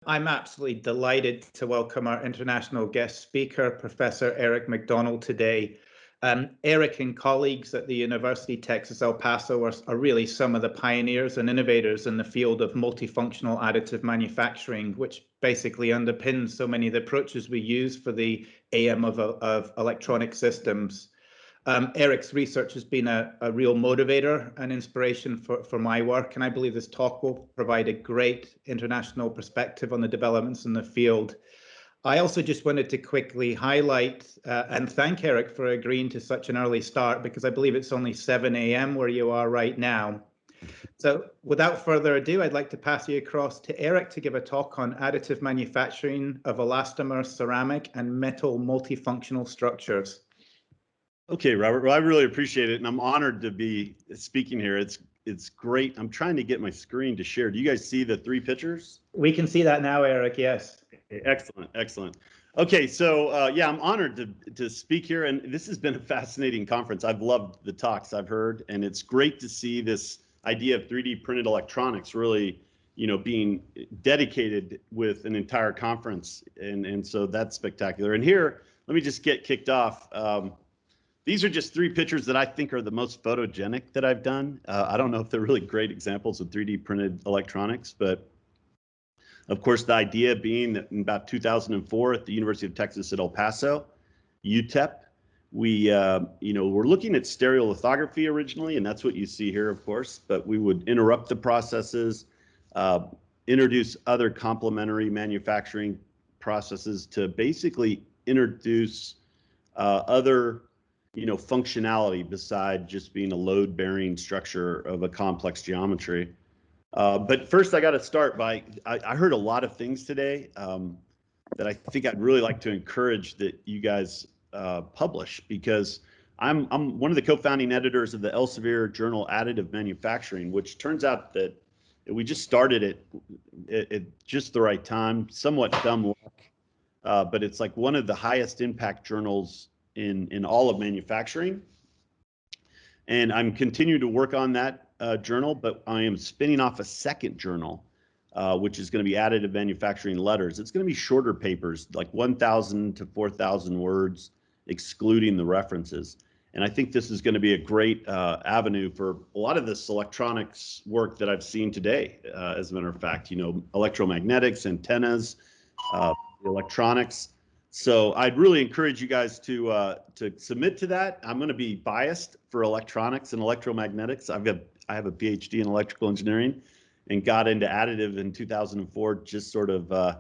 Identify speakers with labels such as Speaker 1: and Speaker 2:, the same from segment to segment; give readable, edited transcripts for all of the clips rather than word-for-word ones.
Speaker 1: I'm absolutely delighted to welcome our international guest speaker, Professor Eric MacDonald, today. Eric and colleagues at the University of Texas El Paso are really some of the pioneers and innovators in the field of multifunctional additive manufacturing, which basically underpins so many of the approaches we use for the AM of electronic systems. Eric's research has been a real motivator and inspiration for my work, and I believe this talk will provide a great international perspective on the developments in the field. I also just wanted to quickly highlight and thank Eric for agreeing to such an early start, because I believe it's only 7 a.m. where you are right now. So without further ado, I'd like to pass you across to Eric to give a talk on additive manufacturing of elastomer, ceramic, and metal multifunctional structures.
Speaker 2: Okay, Robert, well, I really appreciate it, and I'm honored to be speaking here. It's great. I'm trying to get my screen to share. Do you guys see the three pictures?
Speaker 1: We can see that now, Eric, yes.
Speaker 2: Excellent, excellent. Okay, so yeah, I'm honored to speak here, and this has been a fascinating conference. I've loved the talks I've heard, and it's great to see this idea of 3D printed electronics really, being dedicated with an entire conference, and so that's spectacular. And here, let me just get kicked off. These are just three pictures that I think are the most photogenic that I've done. I don't know if they're really great examples of 3D printed electronics, but of course, the idea being that in about 2004 at the University of Texas at El Paso, UTEP, we were looking at stereolithography originally, and that's what you see here, of course, but we would interrupt the processes, introduce other complementary manufacturing processes to basically introduce other functionality beside just being a load-bearing structure of a complex geometry. But first, I got to start by, I heard a lot of things today that I think I'd really like to encourage that you guys publish, because I'm one of the co-founding editors of the Elsevier journal Additive Manufacturing, which turns out that we just started it at just the right time, somewhat dumb luck, but it's like one of the highest impact journals in all of manufacturing. And I'm continuing to work on that journal, but I am spinning off a second journal, which is going to be Additive Manufacturing Letters. It's going to be shorter papers, like 1,000 to 4,000 words, excluding the references. And I think this is going to be a great avenue for a lot of this electronics work that I've seen today. As a matter of fact, electromagnetics, antennas, electronics. So I'd really encourage you guys to submit to that. I'm going to be biased for electronics and electromagnetics. I have a PhD in electrical engineering and got into additive in 2004, just sort of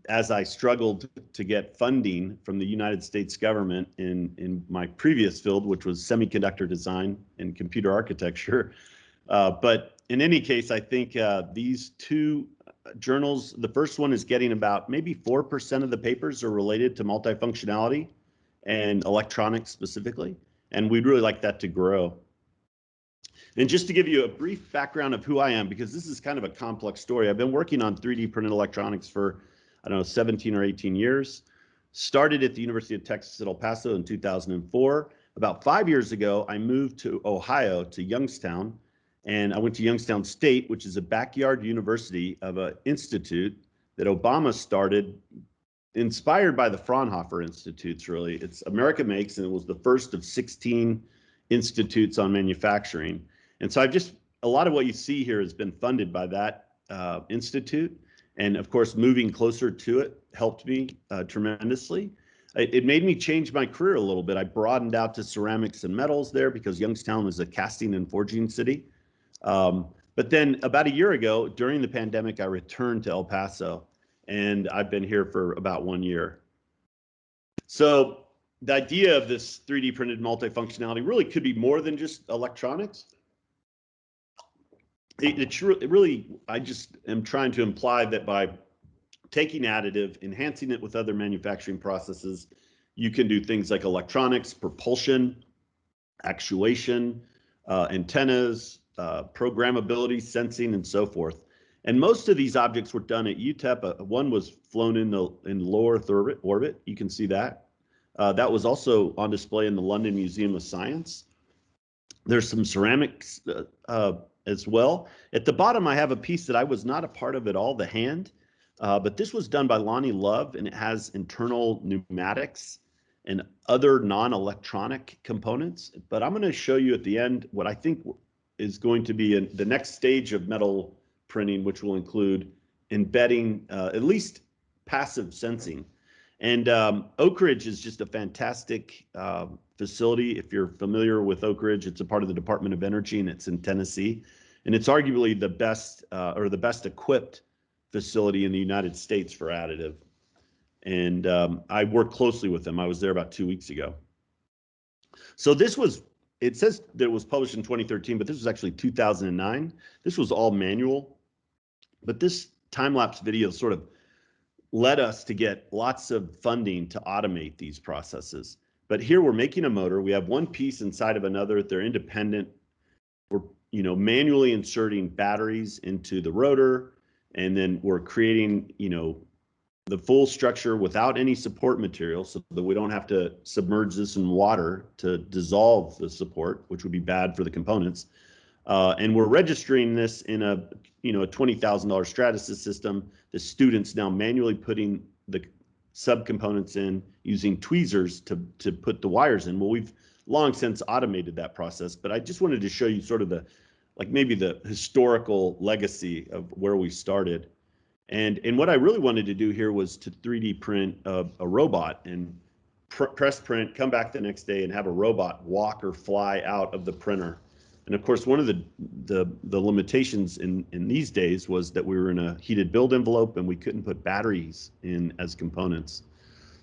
Speaker 2: as I struggled to get funding from the United States government in my previous field, which was semiconductor design and computer architecture. But in any case, I think these two journals, the first one is getting about maybe 4% of the papers are related to multifunctionality and electronics specifically, and we'd really like that to grow. And just to give you a brief background of who I am, because this is kind of a complex story, I've been working on 3D printed electronics for, 17 or 18 years. Started at the University of Texas at El Paso in 2004. About 5 years ago, I moved to Ohio, to Youngstown, and I went to Youngstown State, which is a backyard university of an institute that Obama started, inspired by the Fraunhofer Institutes, really. It's America Makes, and it was the first of 16 institutes on manufacturing. And so a lot of what you see here has been funded by that institute. And of course, moving closer to it helped me tremendously. It made me change my career a little bit. I broadened out to ceramics and metals there because Youngstown was a casting and forging city. But then about a year ago, during the pandemic, I returned to El Paso, and I've been here for about 1 year. So the idea of this 3D printed multifunctionality really could be more than just electronics. It really, I just am trying to imply that by taking additive, enhancing it with other manufacturing processes, you can do things like electronics, propulsion, actuation, antennas, programmability, sensing, and so forth. And most of these objects were done at UTEP. One was flown in low Earth orbit. You can see that. That was also on display in the London Museum of Science. There's some ceramics as well. At the bottom, I have a piece that I was not a part of at all, the hand. But this was done by Lonnie Love, and it has internal pneumatics and other non-electronic components. But I'm going to show you at the end what I think is going to be the next stage of metal printing, which will include embedding at least passive sensing. And Oak Ridge is just a fantastic facility. If you're familiar with Oak Ridge, it's a part of the Department of Energy, and it's in Tennessee. And it's arguably the best or the best equipped facility in the United States for additive. And I worked closely with them. I was there about 2 weeks ago. So this was, it says that it was published in 2013, but this was actually 2009. This was all manual. But this time-lapse video sort of led us to get lots of funding to automate these processes. But here we're making a motor. We have one piece inside of another. They're independent. We're manually inserting batteries into the rotor, and then we're creating the full structure without any support material, so that we don't have to submerge this in water to dissolve the support, which would be bad for the components. And we're registering this in a $20,000 Stratasys system. The students now manually putting the subcomponents in using tweezers to put the wires in. Well, we've long since automated that process, but I just wanted to show you sort of maybe the historical legacy of where we started. And what I really wanted to do here was to 3D print a robot and press print, come back the next day and have a robot walk or fly out of the printer. And of course, one of the limitations in these days was that we were in a heated build envelope and we couldn't put batteries in as components.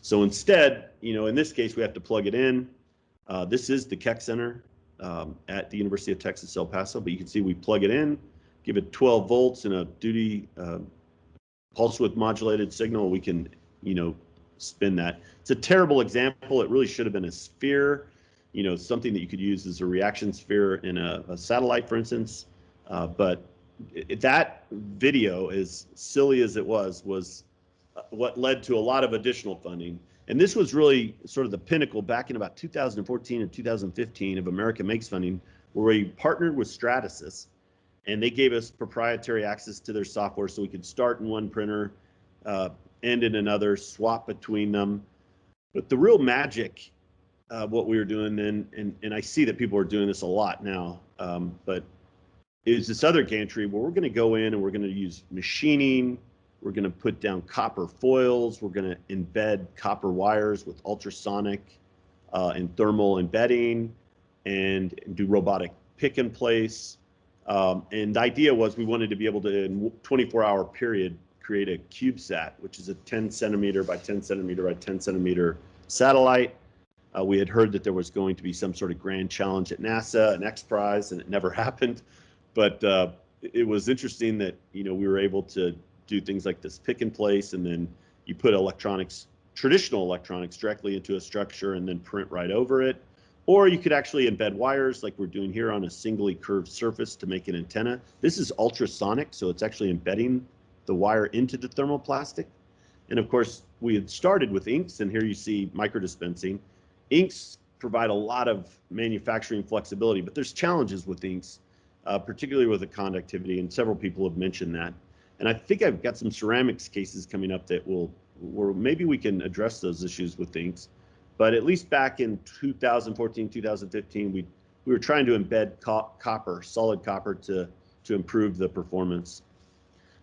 Speaker 2: So instead, in this case, we have to plug it in. This is the Keck Center at the University of Texas, El Paso, but you can see we plug it in, give it 12 volts and a duty pulse width modulated signal. We can, spin that. It's a terrible example. It really should have been a sphere, something that you could use as a reaction sphere in a satellite, for instance. But that video, as silly as it was what led to a lot of additional funding. And this was really sort of the pinnacle back in about 2014 and 2015 of America Makes funding, where we partnered with Stratasys, and they gave us proprietary access to their software so we could start in one printer, end in another, swap between them. But the real magic of what we were doing then, and I see that people are doing this a lot now, but is this other gantry where we're going to go in and we're going to use machining. We're going to put down copper foils. We're going to embed copper wires with ultrasonic and thermal embedding, and do robotic pick and place. And the idea was we wanted to be able to, in a 24-hour period, create a CubeSat, which is a 10 centimeter by 10 centimeter by 10 centimeter satellite. We had heard that there was going to be some sort of grand challenge at NASA, an X Prize, and it never happened. But it was interesting that we were able to do things like this pick and place, and then you put electronics, traditional electronics, directly into a structure and then print right over it. Or you could actually embed wires like we're doing here on a singly curved surface to make an antenna. This is ultrasonic, so it's actually embedding the wire into the thermoplastic. And of course, we had started with inks, and here you see microdispensing. Inks provide a lot of manufacturing flexibility, but there's challenges with inks, particularly with the conductivity, and several people have mentioned that. And I think I've got some ceramics cases coming up that where maybe we can address those issues with inks. But at least back in 2014, 2015, we were trying to embed copper, solid copper, to improve the performance.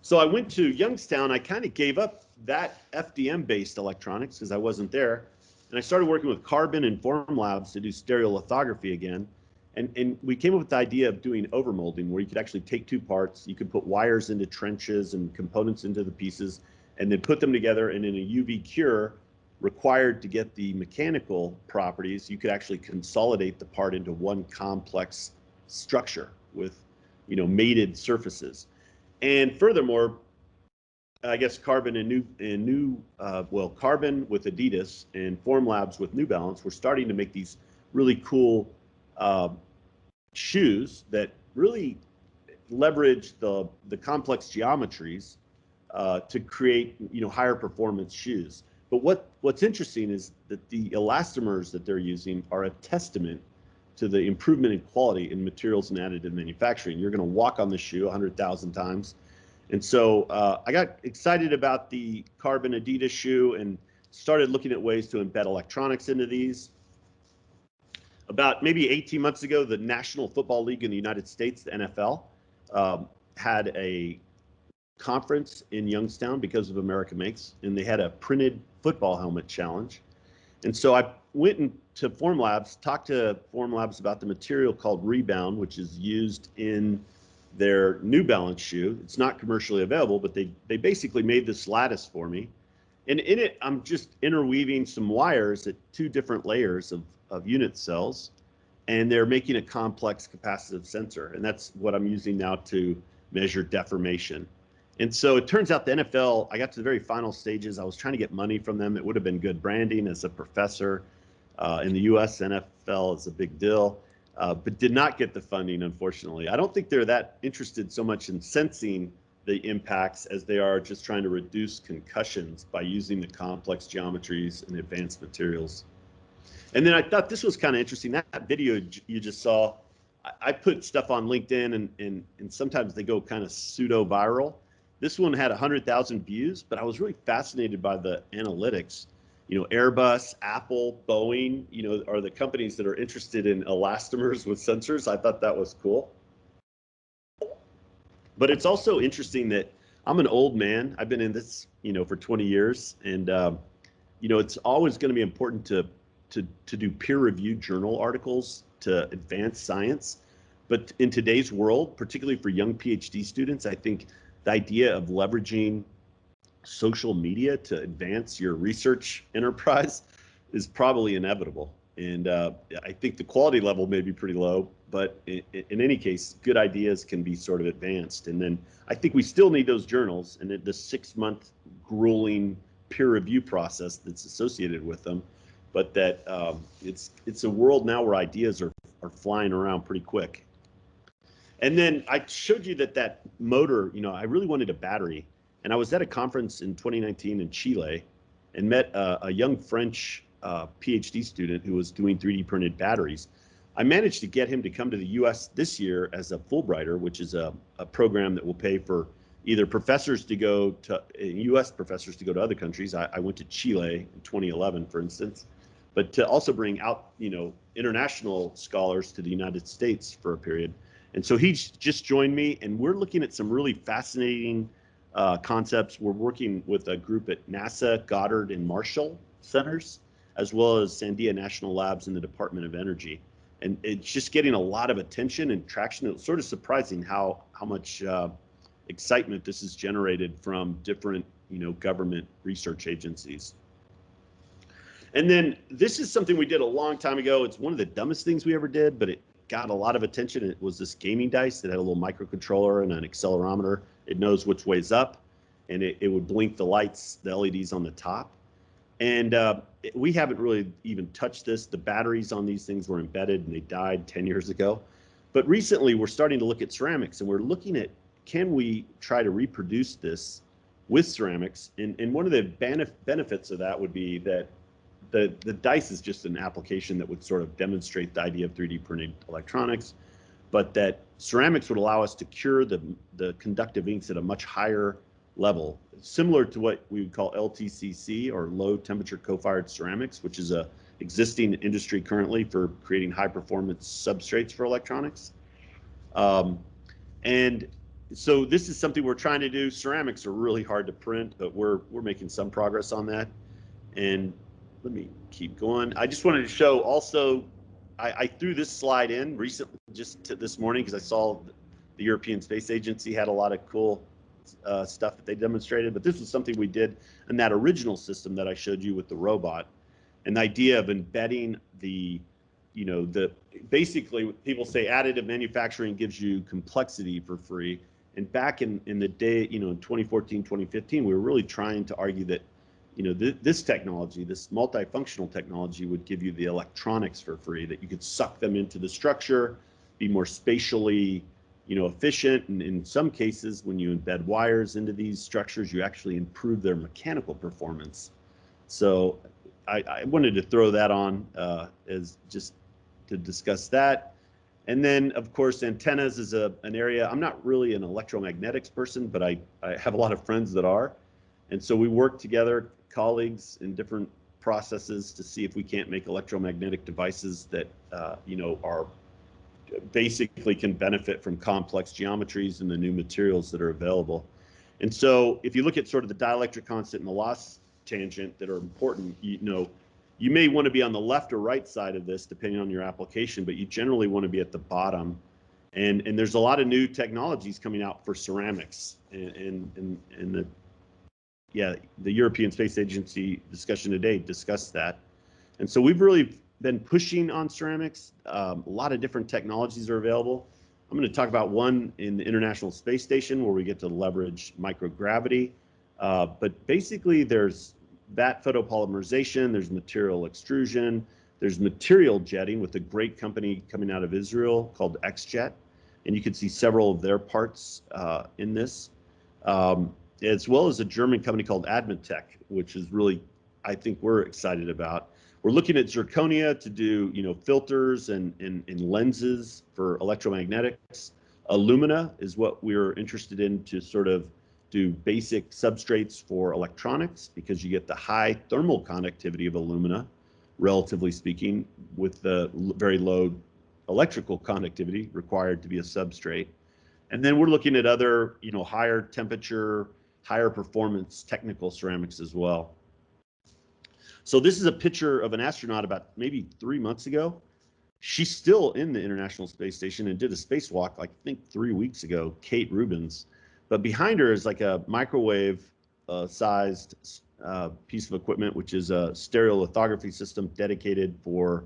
Speaker 2: So I went to Youngstown. I kind of gave up that FDM-based electronics because I wasn't there. And I started working with Carbon and Formlabs to do stereolithography again. And we came up with the idea of doing overmolding, where you could actually take two parts. You could put wires into trenches and components into the pieces, and then put them together. And in a UV cure required to get the mechanical properties, you could actually consolidate the part into one complex structure with, mated surfaces. And furthermore, I guess Carbon Carbon with Adidas and Formlabs with New Balance were starting to make these really cool shoes that really leverage the complex geometries to create higher performance shoes. But what's interesting is that the elastomers that they're using are a testament to the improvement in quality in materials and additive manufacturing. You're going to walk on the shoe 100,000 times, And so I got excited about the carbon Adidas shoe and started looking at ways to embed electronics into these. About maybe 18 months ago, the National Football League in the United States, the NFL, had a conference in Youngstown because of America Makes, and they had a printed football helmet challenge. And so I went into Formlabs, talked to Formlabs about the material called Rebound, which is used in their New Balance shoe. It's not commercially available, but they basically made this lattice for me. And in it, I'm just interweaving some wires at 2 different layers of unit cells, and they're making a complex capacitive sensor. And that's what I'm using now to measure deformation. And so it turns out the NFL, I got to the very final stages. I was trying to get money from them. It would have been good branding as a professor. In the US, NFL is a big deal, but did not get the funding, unfortunately. I don't think they're that interested so much in sensing the impacts as they are just trying to reduce concussions by using the complex geometries and advanced materials. And then I thought this was kind of interesting. That video you just saw, I put stuff on LinkedIn and sometimes they go kind of pseudo viral. This one had 100,000 views, but I was really fascinated by the analytics. You know, Airbus, Apple, Boeing, you know, are the companies that are interested in elastomers with sensors. I thought that was cool. But it's also interesting that I'm an old man. I've been in this, you know, for 20 years. And, you know, it's always going to be important to do peer-reviewed journal articles to advance science. But in today's world, particularly for young PhD students, I think the idea of leveraging social media to advance your research enterprise is probably inevitable. And I think the quality level may be pretty low, but in any case, good ideas can be sort of advanced. And then I think we still need those journals and the 6-month grueling peer review process that's associated with them. But that it's a world now where ideas are flying around pretty quick. And then I showed you that motor, you know, I really wanted a battery. And I was at a conference in 2019 in Chile and met a young French PhD student who was doing 3D printed batteries. I managed to get him to come to the US this year as a Fulbrighter, which is a program that will pay for either professors to go to, US professors to go to other countries. I went to Chile in 2011, for instance, but to also bring out, you know, international scholars to the United States for a period. And so he's just joined me, and we're looking at some really fascinating concepts. We're working with a group at NASA, Goddard, and Marshall centers, as well as Sandia National Labs in the Department of Energy. And it's just getting a lot of attention and traction. It's sort of surprising how much excitement this has generated from different, you know, government research agencies. And then this is something we did a long time ago. It's one of the dumbest things we ever did, but it got a lot of attention. It was this gaming dice that had a little microcontroller and an accelerometer. It knows which way's up, and it would blink the lights, the LEDs on the top. And we haven't really even touched this. The batteries on these things were embedded and they died 10 years ago. But recently we're starting to look at ceramics, and we're looking at, can we try to reproduce this with ceramics? And one of the benefits of that would be that the dice is just an application that would sort of demonstrate the idea of 3D printed electronics, but that ceramics would allow us to cure the conductive inks at a much higher level, similar to what we would call LTCC, or low temperature co-fired ceramics, which is a existing industry currently for creating high performance substrates for electronics. And so this is something we're trying to do. Ceramics are really hard to print, but we're making some progress on that. And let me keep going. I just wanted to show also, I threw this slide in recently, just this morning, because I saw the European Space Agency had a lot of cool stuff that they demonstrated, but this was something we did in that original system that I showed you with the robot. And the idea of embedding the, you know, basically people say additive manufacturing gives you complexity for free. And back in the day, you know, in 2014, 2015, we were really trying to argue that, you know, this technology, this multifunctional technology, would give you the electronics for free, that you could suck them into the structure, be more spatially, you know, efficient. And in some cases, when you embed wires into these structures, you actually improve their mechanical performance. So I wanted to throw that on as just to discuss that. And then, of course, antennas is an area. I'm not really an electromagnetics person, but I have a lot of friends that are. And so we work together, colleagues in different processes, to see if we can't make electromagnetic devices that, are basically can benefit from complex geometries and the new materials that are available. And so if you look at sort of the dielectric constant and the loss tangent that are important, you may want to be on the left or right side of this depending on your application, but you generally want to be at the bottom. And there's a lot of new technologies coming out for ceramics, and the European Space Agency discussion today discussed that. And so we've really been pushing on ceramics. A lot of different technologies are available. I'm going to talk about one in the International Space Station where we get to leverage microgravity. But basically there's that photopolymerization, there's material extrusion, there's material jetting with a great company coming out of Israel called XJet. And you can see several of their parts in this, as well as a German company called Admatec, which is really, I think we're excited about. We're looking at Zirconia to do, filters and lenses for electromagnetics. Alumina is what we're interested in to sort of do basic substrates for electronics, because you get the high thermal conductivity of alumina, relatively speaking, with the very low electrical conductivity required to be a substrate. And then we're looking at other, higher temperature, higher performance technical ceramics as well. So this is a picture of an astronaut about maybe 3 months ago. She's still in the International Space Station and did a spacewalk, I think 3 weeks ago, Kate Rubins. But behind her is like a microwave sized piece of equipment, which is a stereolithography system dedicated for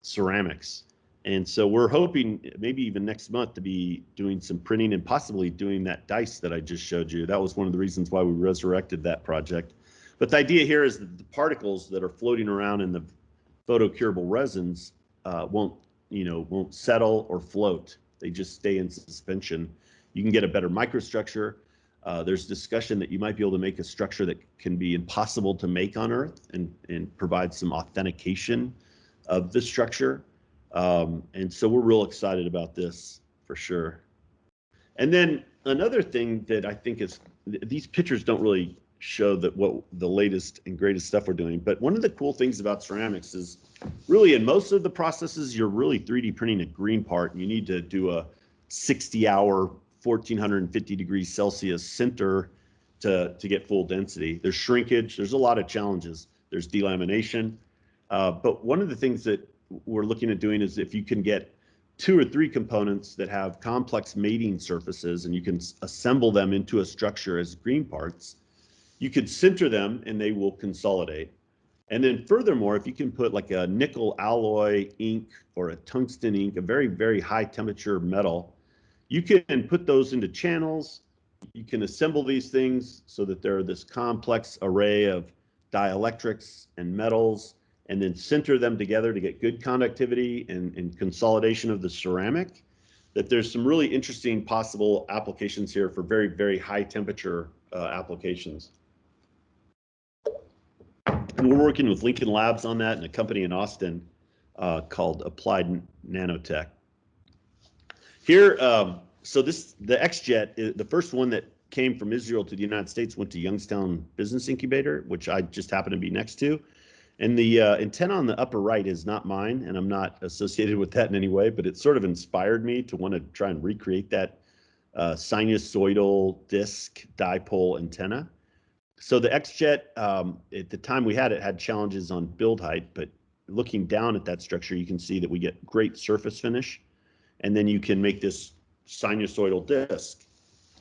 Speaker 2: ceramics. And so we're hoping maybe even next month to be doing some printing and possibly doing that dice that I just showed you. That was one of the reasons why we resurrected that project. But the idea here is that the particles that are floating around in the photocurable resins won't settle or float. They just stay in suspension. You can get a better microstructure. There's discussion that you might be able to make a structure that can be impossible to make on Earth and provide some authentication of the structure. And so we're real excited about this for sure. And then another thing that I think is, these pictures don't really show that what the latest and greatest stuff we're doing, but one of the cool things about ceramics is really in most of the processes, you're really 3D printing a green part, and you need to do a 60-hour, 1450 degrees Celsius sinter to get full density. There's shrinkage, there's a lot of challenges. There's delamination. But one of the things that we're looking at doing is if you can get 2 or 3 components that have complex mating surfaces and you can assemble them into a structure as green parts, you could sinter them and they will consolidate. And then furthermore, if you can put like a nickel alloy ink or a tungsten ink, a very, very high temperature metal, you can put those into channels. You can assemble these things so that they're this complex array of dielectrics and metals, and then sinter them together to get good conductivity and consolidation of the ceramic. That there's some really interesting possible applications here for very, very high temperature applications. And we're working with Lincoln Labs on that and a company in Austin called Applied Nanotech. Here, so the XJet, the first one that came from Israel to the United States went to Youngstown Business Incubator, which I just happen to be next to. And the antenna on the upper right is not mine, and I'm not associated with that in any way, but it sort of inspired me to want to try and recreate that sinusoidal disc dipole antenna. So the XJet, at the time we had it, had challenges on build height, but looking down at that structure, you can see that we get great surface finish, and then you can make this sinusoidal disc.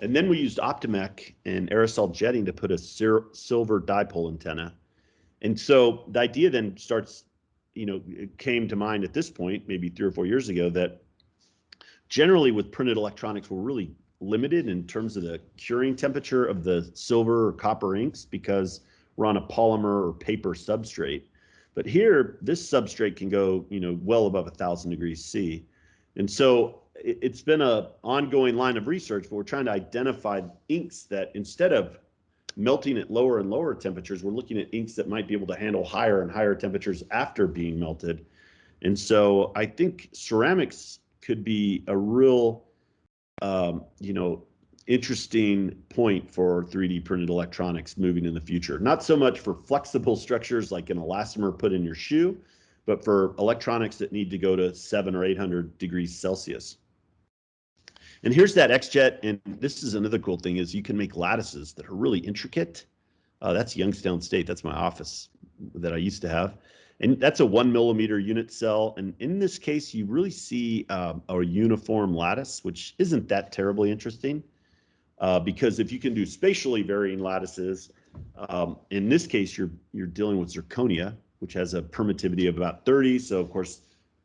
Speaker 2: And then we used Optimec and aerosol jetting to put a silver dipole antenna. And so the idea then starts, it came to mind at this point, maybe 3 or 4 years ago, that generally with printed electronics, we're really limited in terms of the curing temperature of the silver or copper inks because we're on a polymer or paper substrate. But here, this substrate can go, well above 1,000 degrees C. And so it's been an ongoing line of research, but we're trying to identify inks that instead of melting at lower and lower temperatures, we're looking at inks that might be able to handle higher and higher temperatures after being melted. And so I think ceramics could be a real, interesting point for 3D printed electronics moving in the future. Not so much for flexible structures like an elastomer put in your shoe, but for electronics that need to go to 700 or 800 degrees Celsius. And here's that XJet, and this is another cool thing, is you can make lattices that are really intricate. That's Youngstown State, that's my office that I used to have. And that's a 1 millimeter unit cell. And in this case, you really see a uniform lattice, which isn't that terribly interesting. Because if you can do spatially varying lattices, in this case, you're dealing with zirconia, which has a permittivity of about 30. So of course,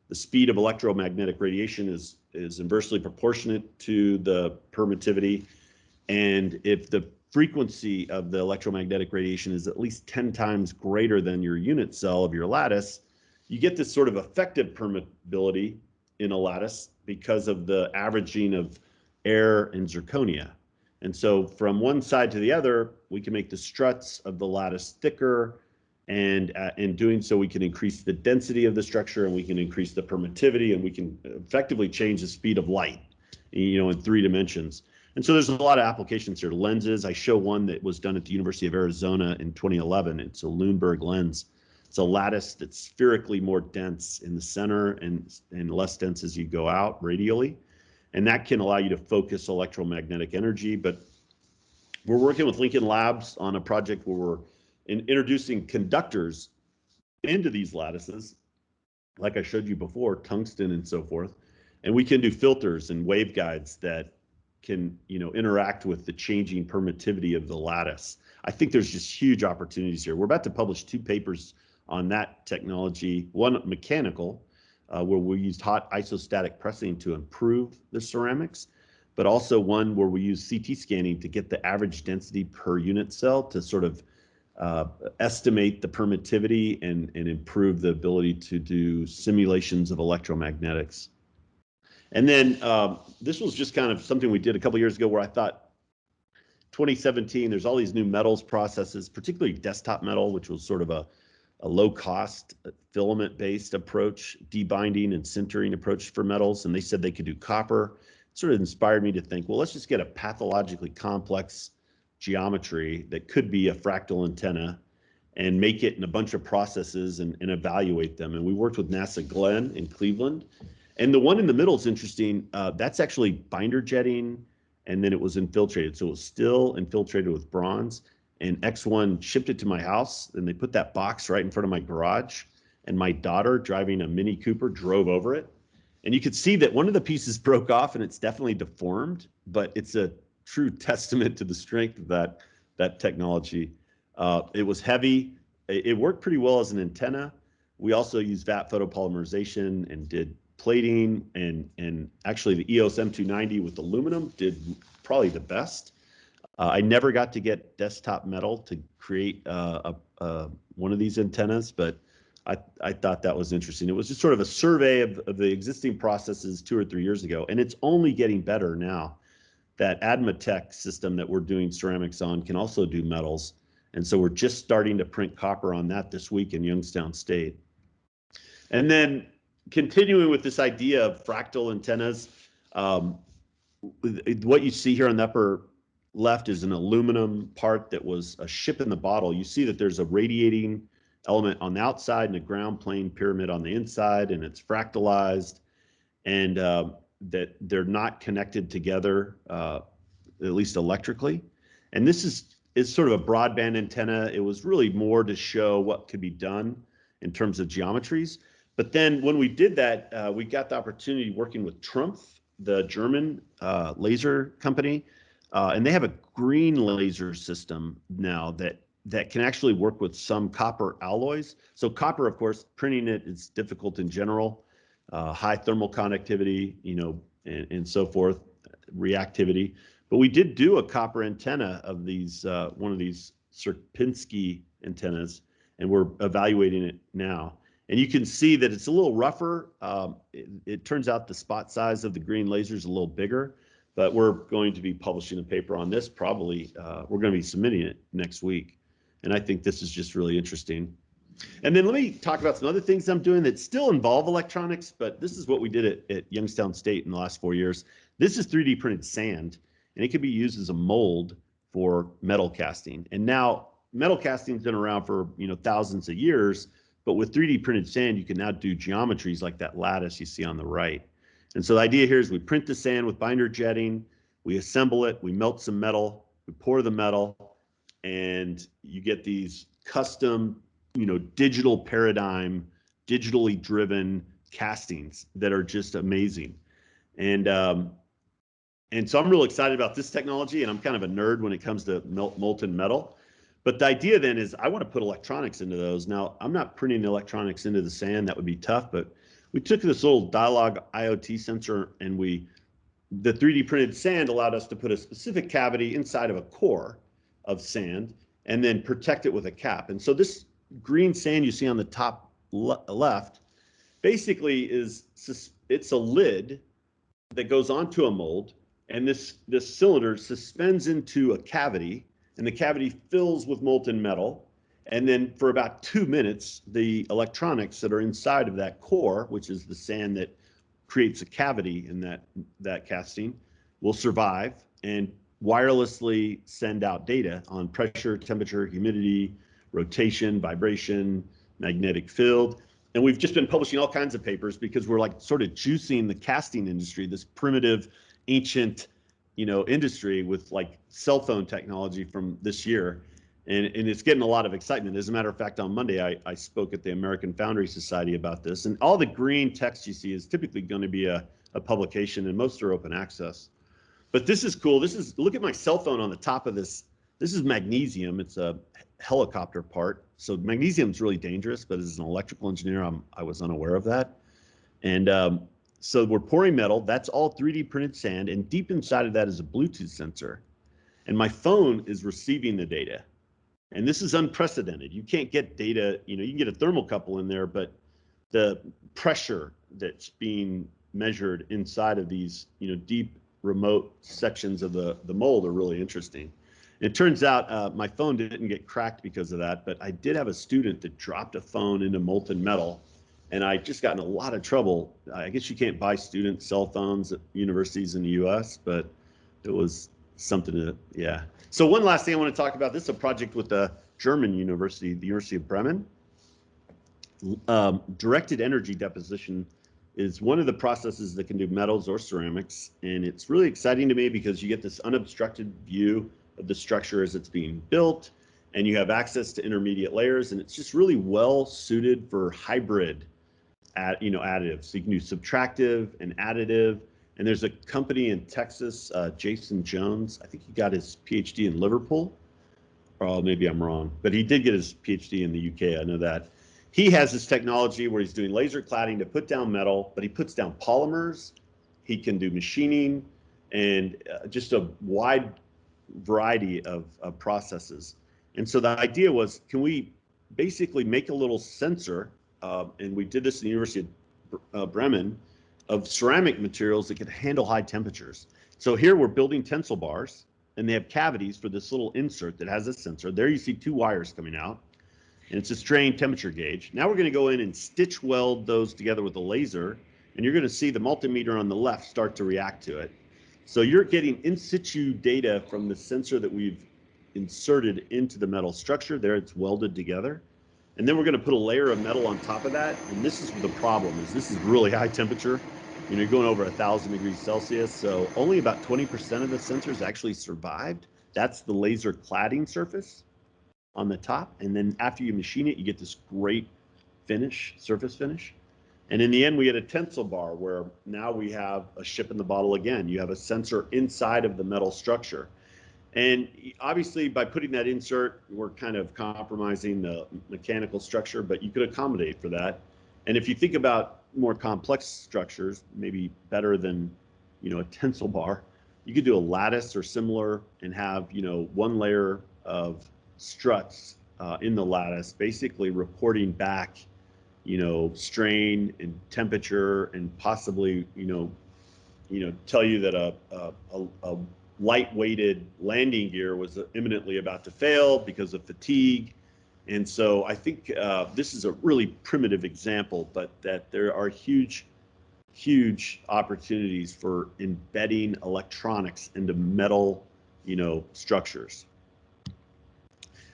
Speaker 2: the speed of electromagnetic radiation is inversely proportionate to the permittivity. And if the frequency of the electromagnetic radiation is at least 10 times greater than your unit cell of your lattice, you get this sort of effective permeability in a lattice because of the averaging of air and zirconia. And so from one side to the other, we can make the struts of the lattice thicker, and in doing so, we can increase the density of the structure, and we can increase the permittivity, and we can effectively change the speed of light, in 3 dimensions. And so there's a lot of applications here. Lenses, I show one that was done at the University of Arizona in 2011. It's a Lundberg lens. It's a lattice that's spherically more dense in the center and less dense as you go out radially. And that can allow you to focus electromagnetic energy. But we're working with Lincoln Labs on a project where we're introducing conductors into these lattices, like I showed you before, tungsten and so forth. And we can do filters and waveguides that can, interact with the changing permittivity of the lattice. I think there's just huge opportunities here. We're about to publish 2 papers on that technology, one mechanical, where we used hot isostatic pressing to improve the ceramics, but also one where we use CT scanning to get the average density per unit cell to sort of estimate the permittivity and improve the ability to do simulations of electromagnetics. And then this was just kind of something we did a couple years ago where I thought 2017, there's all these new metals processes, particularly desktop metal, which was sort of a low-cost filament-based approach, debinding and sintering approach for metals, and they said they could do copper. It sort of inspired me to think, well, let's just get a pathologically complex geometry that could be a fractal antenna and make it in a bunch of processes and evaluate them. And we worked with NASA Glenn in Cleveland. And the one in the middle is interesting. That's actually binder jetting, and then it was infiltrated. So it was still infiltrated with bronze. And X1 shipped it to my house, and they put that box right in front of my garage. And my daughter, driving a Mini Cooper, drove over it. And you could see that one of the pieces broke off, and it's definitely deformed, but it's a true testament to the strength of that technology. It was heavy. It worked pretty well as an antenna. We also used vat photopolymerization and did plating, and actually the EOS M290 with aluminum did probably the best. I never got to get desktop metal to create one of these antennas, but I thought that was interesting. It was just sort of a survey of the existing processes 2 or 3 years ago, and it's only getting better now. That Admatech system that we're doing ceramics on can also do metals. And so we're just starting to print copper on that this week in Youngstown State. And then continuing with this idea of fractal antennas, what you see here on the upper left is an aluminum part that was a ship in the bottle. You see that there's a radiating element on the outside and a ground plane pyramid on the inside, and it's fractalized, and that they're not connected together, at least electrically. And this is sort of a broadband antenna. It was really more to show what could be done in terms of geometries. But then when we did that, we got the opportunity working with Trumpf, the German laser company, and they have a green laser system now that can actually work with some copper alloys. So copper, of course, printing it is difficult in general, high thermal conductivity, and so forth, reactivity. But we did do a copper antenna of these, one of these Sierpinski antennas, and we're evaluating it now. And you can see that it's a little rougher. It turns out the spot size of the green laser is a little bigger, but we're going to be publishing a paper on this probably. We're going to be submitting it next week. And I think this is just really interesting. And then let me talk about some other things I'm doing that still involve electronics, but this is what we did at Youngstown State in the last 4 years. This is 3D printed sand, and it can be used as a mold for metal casting. And now metal casting's been around for thousands of years, but with 3D printed sand, you can now do geometries like that lattice you see on the right. And so the idea here is we print the sand with binder jetting, we assemble it, we melt some metal, we pour the metal, and you get these custom digital paradigm, digitally driven castings that are just amazing. And so I'm real excited about this technology, and I'm kind of a nerd when it comes to molten metal. But the idea then is I want to put electronics into those. Now, I'm not printing electronics into the sand. That would be tough, but we took this little dialog IoT sensor, and the 3D printed sand allowed us to put a specific cavity inside of a core of sand and then protect it with a cap. And so this green sand you see on the top left basically it's a lid that goes onto a mold, and this cylinder suspends into a cavity, and the cavity fills with molten metal. And then for about 2 minutes, the electronics that are inside of that core, which is the sand that creates a cavity in that casting, will survive and wirelessly send out data on pressure, temperature, humidity, rotation, vibration, magnetic field. And we've just been publishing all kinds of papers because we're like sort of juicing the casting industry, this primitive, ancient, industry with like cell phone technology from this year. And it's getting a lot of excitement. As a matter of fact, on Monday, I spoke at the American Foundry Society about this. And all the green text you see is typically going to be a publication, and most are open access. But this is cool. Look at my cell phone on the top of this. This is magnesium. It's a helicopter part. So magnesium is really dangerous, but as an electrical engineer, I was unaware of that. And so we're pouring metal. That's all 3D printed sand. And deep inside of that is a Bluetooth sensor. And my phone is receiving the data. And this is unprecedented. You can't get data, you can get a thermocouple in there, but the pressure that's being measured inside of these, deep remote sections of the mold are really interesting. It turns out my phone didn't get cracked because of that, but I did have a student that dropped a phone into molten metal, and I just got in a lot of trouble. I guess you can't buy student cell phones at universities in the US, but it was something to, yeah. So one last thing I want to talk about, this is a project with the German university, the University of Bremen. Directed energy deposition is one of the processes that can do metals or ceramics. And it's really exciting to me because you get this unobstructed view of the structure as it's being built, and you have access to intermediate layers, and it's just really well suited for hybrid additives. So you can do subtractive and additive. And there's a company in Texas, Jason Jones, I think he got his PhD in Liverpool, or maybe I'm wrong, but he did get his PhD in the UK, I know that. He has this technology where he's doing laser cladding to put down metal, but he puts down polymers, he can do machining, and just a wide variety of processes. And so the idea was, can we basically make a little sensor, and we did this in the University of Bremen, of ceramic materials that could handle high temperatures. So here we're building tensile bars, and they have cavities for this little insert that has a sensor. There you see 2 wires coming out, and it's a strain temperature gauge. Now we're going to go in and stitch weld those together with a laser, and you're going to see the multimeter on the left start to react to it. So you're getting in situ data from the sensor that we've inserted into the metal structure. There it's welded together. And then we're going to put a layer of metal on top of that. And this is the problem, is this is really high temperature. You're going over 1,000 degrees Celsius. So only about 20% of the sensors actually survived. That's the laser cladding surface on the top. And then after you machine it, you get this great finish, surface finish. And in the end, we get a tensile bar where now we have a ship in the bottle again. You have a sensor inside of the metal structure. And obviously, by putting that insert, we're kind of compromising the mechanical structure, but you could accommodate for that. And if you think about more complex structures, maybe better than, a tensile bar, you could do a lattice or similar and have, one layer of struts in the lattice, basically reporting back, strain and temperature, and possibly, tell you that a light-weighted landing gear was imminently about to fail because of fatigue. And so I think this is a really primitive example, but that there are huge opportunities for embedding electronics into metal, structures.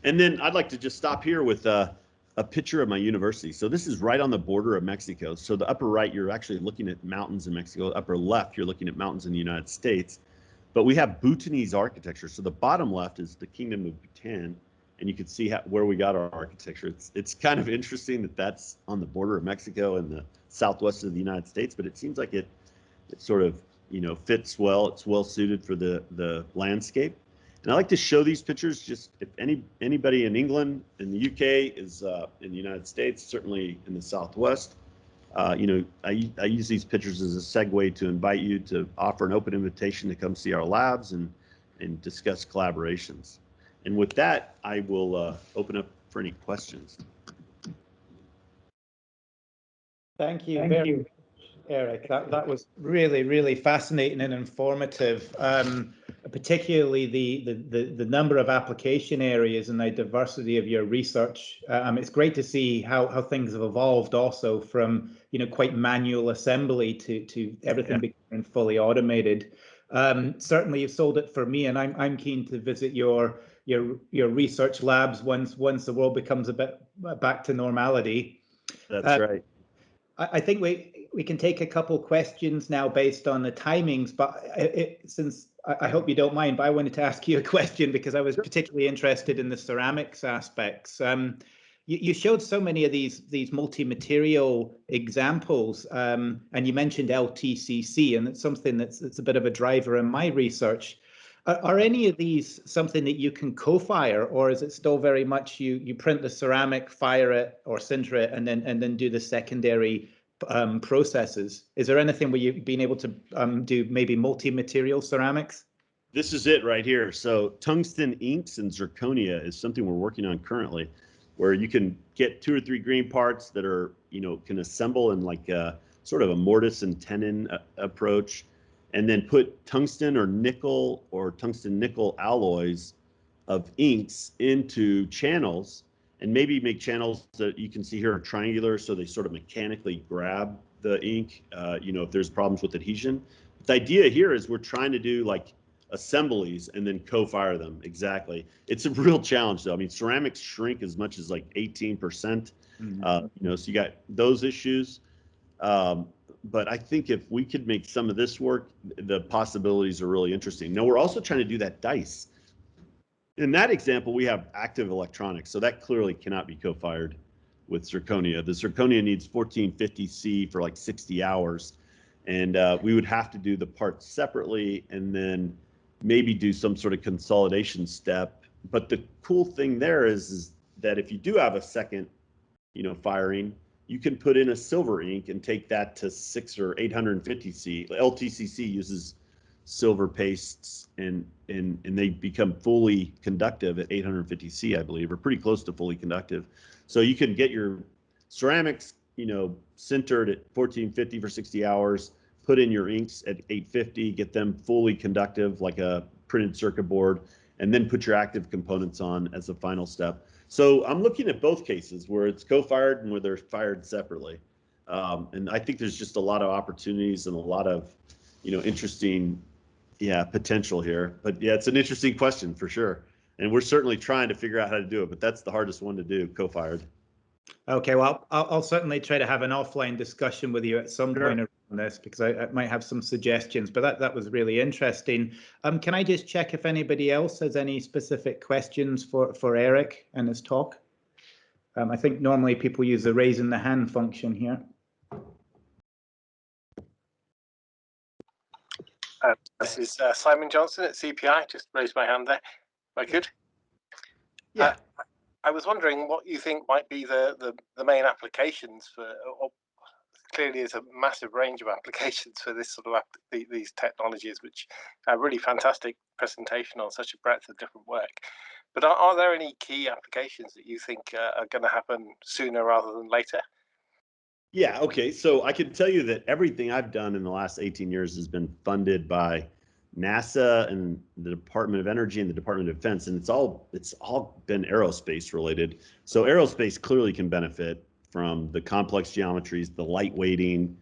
Speaker 2: And then I'd like to just stop here with a picture of my university. So this is right on the border of Mexico. So the upper right, you're actually looking at mountains in Mexico. The upper left, you're looking at mountains in the United States. But we have Bhutanese architecture. So the bottom left is the Kingdom of Bhutan, and you can see where we got our architecture. It's kind of interesting that that's on the border of Mexico and the southwest of the United States, but it seems like it sort of fits well. It's well suited for the landscape. And I like to show these pictures just if anybody in England, in the UK, is in the United States, certainly in the Southwest. I use these pictures as a segue to invite you to offer an open invitation to come see our labs and discuss collaborations. And with that, I will open up for any questions.
Speaker 1: Thank you very much, Eric. That was really, really fascinating and informative. Particularly the number of application areas and the diversity of your research. It's great to see how things have evolved also from quite manual assembly to everything becoming fully automated. Certainly you've sold it for me, and I'm keen to visit your research labs once the world becomes a bit back to normality.
Speaker 2: That's right.
Speaker 1: I think we can take a couple questions now based on the timings, but since I hope you don't mind, but I wanted to ask you a question because I was particularly interested in the ceramics aspects. You showed so many of these multi-material examples, and you mentioned LTCC, and it's something that's a bit of a driver in my research. Are any of these something that you can co-fire, or is it still very much you print the ceramic, fire it or sinter it, and then do the secondary processes? Is there anything where you've been able to do maybe multi-material ceramics?
Speaker 2: This is it right here. So tungsten inks and zirconia is something we're working on currently, where you can get 2 or 3 green parts that are can assemble in like a sort of a mortise and tenon approach, and then put tungsten or tungsten nickel alloys of inks into channels, and maybe make channels that you can see here are triangular, so they sort of mechanically grab the ink, if there's problems with adhesion. But the idea here is we're trying to do like assemblies and then co-fire them. Exactly. It's a real challenge though. I mean, ceramics shrink as much as like 18%. So you got those issues. But I think if we could make some of this work, the possibilities are really interesting. Now, we're also trying to do that dice. In that example, we have active electronics, so that clearly cannot be co-fired with zirconia. The zirconia needs 1450 C for like 60 hours, and we would have to do the parts separately and then maybe do some sort of consolidation step. But the cool thing there is that if you do have a second, firing, you can put in a silver ink and take that to 600 or 850 C. LTCC uses silver pastes and they become fully conductive at 850 C, I believe, or pretty close to fully conductive. So you can get your ceramics, sintered at 1450 for 60 hours, put in your inks at 850, get them fully conductive like a printed circuit board, and then put your active components on as a final step. So I'm looking at both cases where it's co-fired and where they're fired separately. And I think there's just a lot of opportunities and a lot of, interesting, potential here. But yeah, it's an interesting question for sure. And we're certainly trying to figure out how to do it, but that's the hardest one to do, co-fired.
Speaker 1: Okay, well, I'll certainly try to have an offline discussion with you at some point around this, because I might have some suggestions, but that was really interesting. Can I just check if anybody else has any specific questions for Eric and his talk? I think normally people use the raising the hand function here.
Speaker 3: This is Simon Johnson at CPI. Just raised my hand there, if I could.
Speaker 2: Yeah.
Speaker 3: I was wondering what you think might be the main applications for. Clearly, there's a massive range of applications for this sort of these technologies, which are really fantastic presentation on such a breadth of different work. But are there any key applications that you think are going to happen sooner rather than later?
Speaker 2: Yeah, okay. So I can tell you that everything I've done in the last 18 years has been funded by NASA and the Department of Energy and the Department of Defense, and it's all been aerospace related. So aerospace clearly can benefit from the complex geometries, the light weighting,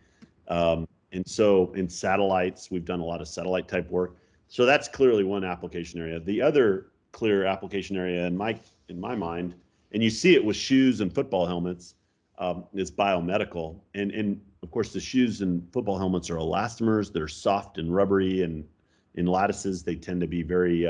Speaker 2: and so in satellites, we've done a lot of satellite type work. So that's clearly one application area. The other clear application area in my mind, and you see it with shoes and football helmets, is biomedical. And of course, the shoes and football helmets are elastomers. They're soft and rubbery, and in lattices, they tend to be very,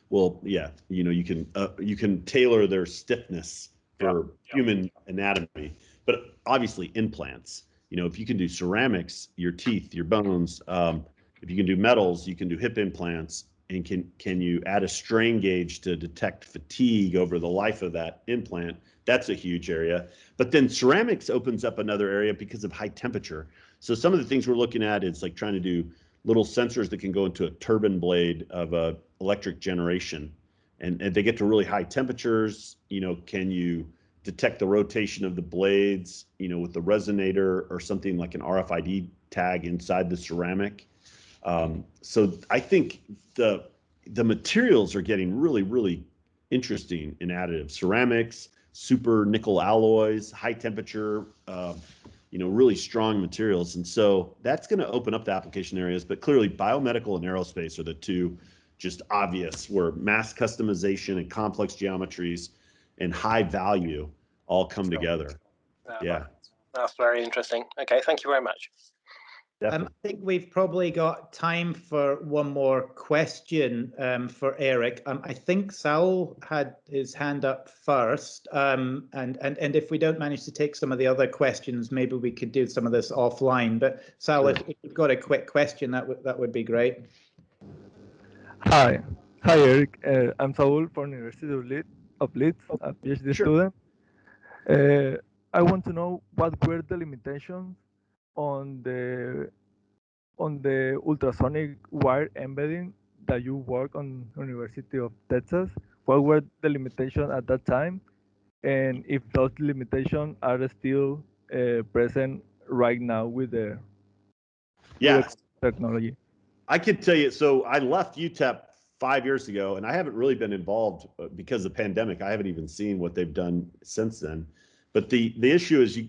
Speaker 2: well, yeah, you can tailor their stiffness for human anatomy, but obviously implants. If you can do ceramics, your teeth, your bones, if you can do metals, you can do hip implants. And can you add a strain gauge to detect fatigue over the life of that implant? That's a huge area. But then ceramics opens up another area because of high temperature. So some of the things we're looking at is like trying to do little sensors that can go into a turbine blade of a electric generation. And they get to really high temperatures. Can you detect the rotation of the blades, with the resonator or something like an RFID tag inside the ceramic? So I think the materials are getting really, really interesting in additive. Ceramics, super nickel alloys, high temperature, really strong materials. And so that's going to open up the application areas, but clearly biomedical and aerospace are the two just obvious, where mass customization and complex geometries and high value all come together. Yeah.
Speaker 3: That's very interesting. Okay, thank you very much.
Speaker 1: I think we've probably got time for one more question for Eric. I think Saul had his hand up first, and if we don't manage to take some of the other questions, maybe we could do some of this offline. But Saul, if you've got a quick question, that would be great.
Speaker 4: Hi, Eric. I'm Saul from University of Leeds, a PhD student. I want to know what were the limitations on the ultrasonic wire embedding that you work on University of Texas. What were the limitations at that time, and if those limitations are still present right now with the technology?
Speaker 2: I could tell you. So I left UTEP 5 years ago, and I haven't really been involved because of the pandemic. I haven't even seen what they've done since then. But the issue is,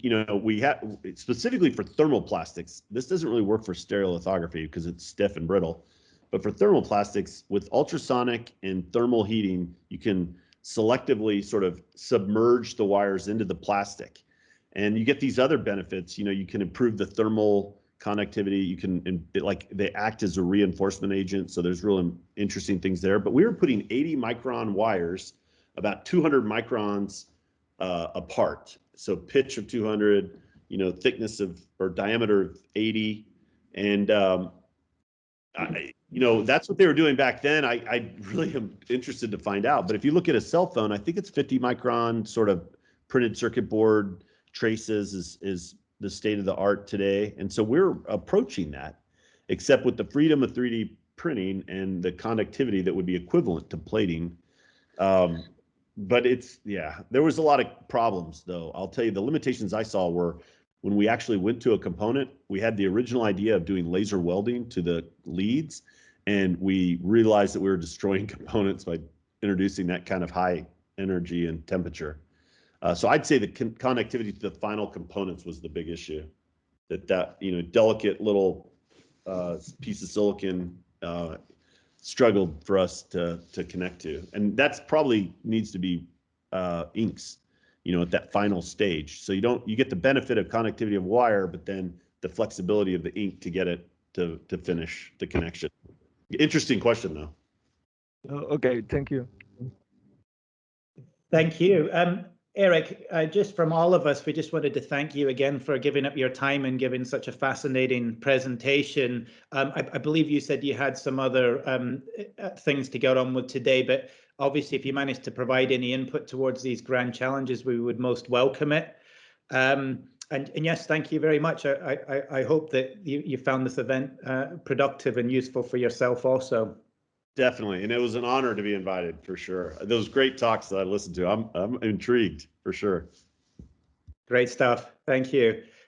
Speaker 2: we have, specifically for thermoplastics, this doesn't really work for stereolithography because it's stiff and brittle. But for thermoplastics, with ultrasonic and thermal heating, you can selectively sort of submerge the wires into the plastic. And you get these other benefits. You can improve the thermal conductivity. You can, they act as a reinforcement agent. So there's really interesting things there. But we were putting 80 micron wires, about 200 microns apart. So pitch of 200, thickness or diameter of 80. And, that's what they were doing back then. I really am interested to find out. But if you look at a cell phone, I think it's 50 micron sort of printed circuit board traces is the state of the art today. And so we're approaching that, except with the freedom of 3D printing and the conductivity that would be equivalent to plating. But there was a lot of problems, though. I'll tell you, the limitations I saw were when we actually went to a component, we had the original idea of doing laser welding to the leads, and we realized that we were destroying components by introducing that kind of high energy and temperature. So I'd say the connectivity to the final components was the big issue. That delicate little piece of silicon struggled for us to connect to, and that's probably needs to be inks, at that final stage. So you get the benefit of connectivity of wire, but then the flexibility of the ink to get it to finish the connection. Interesting question, though.
Speaker 4: Okay, thank you.
Speaker 1: Thank you. Eric, just from all of us, we just wanted to thank you again for giving up your time and giving such a fascinating presentation. I believe you said you had some other things to get on with today, but obviously if you managed to provide any input towards these grand challenges, we would most welcome it. And yes, thank you very much. I hope that you found this event productive and useful for yourself also.
Speaker 2: Definitely, and it was an honor to be invited, for sure. Those great talks that I listened to, I'm intrigued, for sure.
Speaker 1: Great stuff. Thank you.